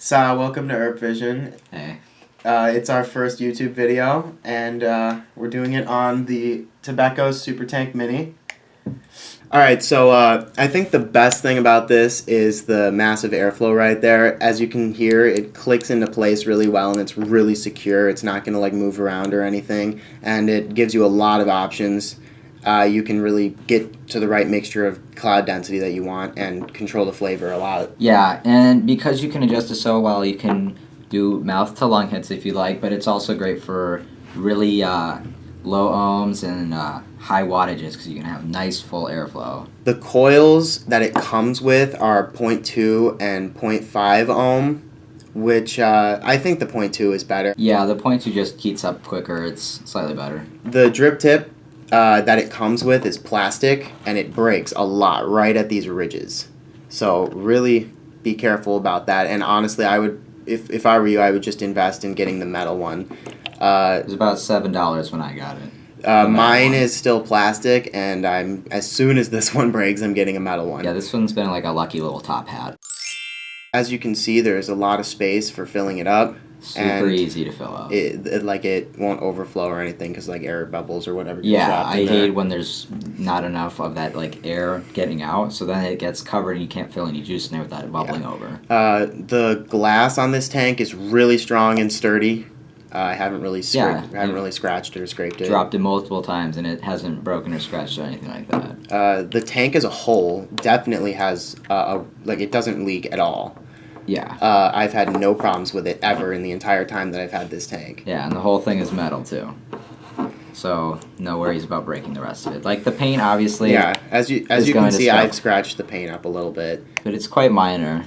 So, welcome to Herb Vision. Hey. It's our first YouTube video, and we're doing it on the Tobeco Super Tank Mini. Alright, so I think the best thing about this is the massive airflow right there. As you can hear, it clicks into place really well, and it's really secure. It's not going to like move around or anything, and it gives you a lot of options. You can really get to the right mixture of cloud density that you want and control the flavor a lot. Yeah, and because you can adjust it so well, you can do mouth to lung hits if you like, but it's also great for really low ohms and high wattages because you can have nice full airflow. The coils that it comes with are 0.2 and 0.5 ohm, which I think the 0.2 is better. Yeah, the 0.2 just heats up quicker. It's slightly better. The drip tip that it comes with is plastic, and it breaks a lot right at these ridges. So really be careful about that. And honestly, I would, if I were you, I would just invest in getting the metal one. It was about $7 when I got it. Mine is still plastic, and as soon as this one breaks, I'm getting a metal one. Yeah, this one's been like a lucky little top hat. As you can see, there's a lot of space for filling it up. Super easy to fill up. It won't overflow or anything because like air bubbles or whatever. Yeah, I hate when there's not enough of that like air getting out, so then it gets covered and you can't fill any juice in there without it bubbling over. The glass on this tank is really strong and sturdy. I haven't really scratched or scraped it. Dropped it multiple times and it hasn't broken or scratched or anything like that. The tank as a whole definitely has it doesn't leak at all. Yeah. I've had no problems with it ever in the entire time that I've had this tank. Yeah, and the whole thing is metal too. So no worries about breaking the rest of it. Like the paint, obviously. Yeah, as you can see, I've scratched the paint up a little bit. But it's quite minor.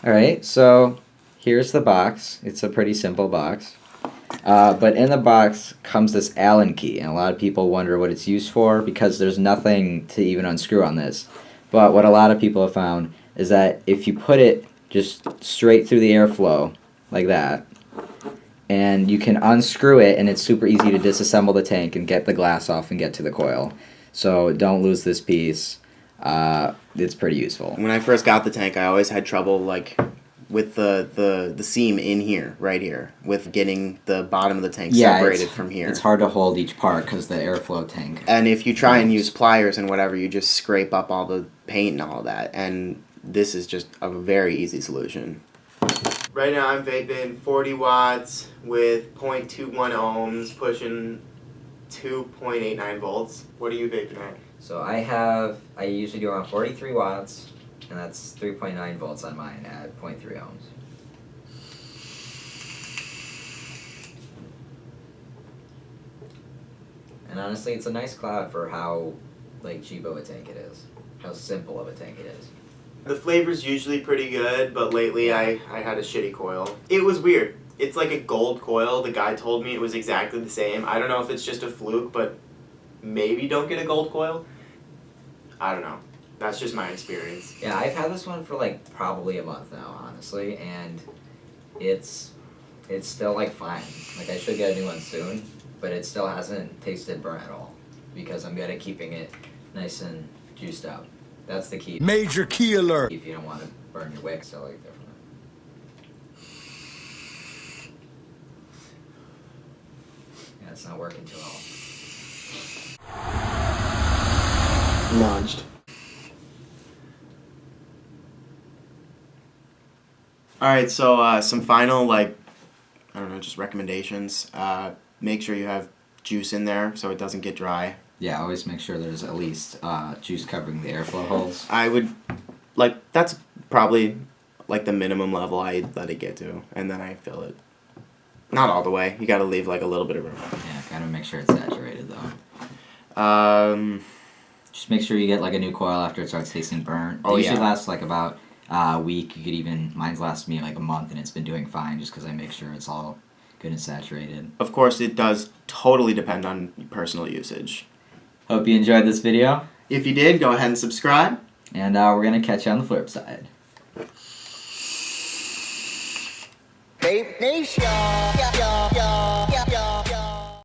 All right, so here's the box. It's a pretty simple box. But in the box comes this Allen key, and a lot of people wonder what it's used for because there's nothing to even unscrew on this. But what a lot of people have found is that if you put it just straight through the airflow like that, and you can unscrew it, and it's super easy to disassemble the tank and get the glass off and get to the coil. So don't lose this piece. It's pretty useful. When I first got the tank, I always had trouble like with the seam in here, right here, with getting the bottom of the tank separated from here. It's hard to hold each part because the airflow tank. And if you try and use pliers and whatever, you just scrape up all the paint and all that. And this is just a very easy solution. Right now I'm vaping 40 watts with 0.21 ohms, pushing 2.89 volts. What are you vaping at? So I usually do around 43 watts, and that's 3.9 volts on mine at 0.3 ohms. And honestly, it's a nice cloud for how like cheap of a tank it is, how simple of a tank it is. The flavor's usually pretty good, but lately I had a shitty coil. It was weird. It's like a gold coil. The guy told me it was exactly the same. I don't know if it's just a fluke, but maybe don't get a gold coil. I don't know. That's just my experience. Yeah, I've had this one for like probably a month now, honestly, and it's still like fine. Like I should get a new one soon, but it still hasn't tasted burnt at all because I'm good at keeping it nice and juiced up. That's the key. Major key alert. If you don't want to burn your wick, so like different. Yeah, it's not working too well. Launched. Alright, so some final, just recommendations. Make sure you have juice in there so it doesn't get dry. Yeah, always make sure there's at least juice covering the airflow holes. I would, that's probably, the minimum level I let it get to, and then I fill it. Not all the way. You gotta leave, a little bit of room. Yeah, gotta make sure it's saturated, though. Just make sure you get, a new coil after it starts tasting burnt. It usually lasts, about a week. You could even, mine's lasted me, a month, and it's been doing fine just because I make sure it's all good and saturated. Of course, it does totally depend on personal usage. Hope you enjoyed this video. If you did, go ahead and subscribe. And we're going to catch you on the flip side. Vape Nation.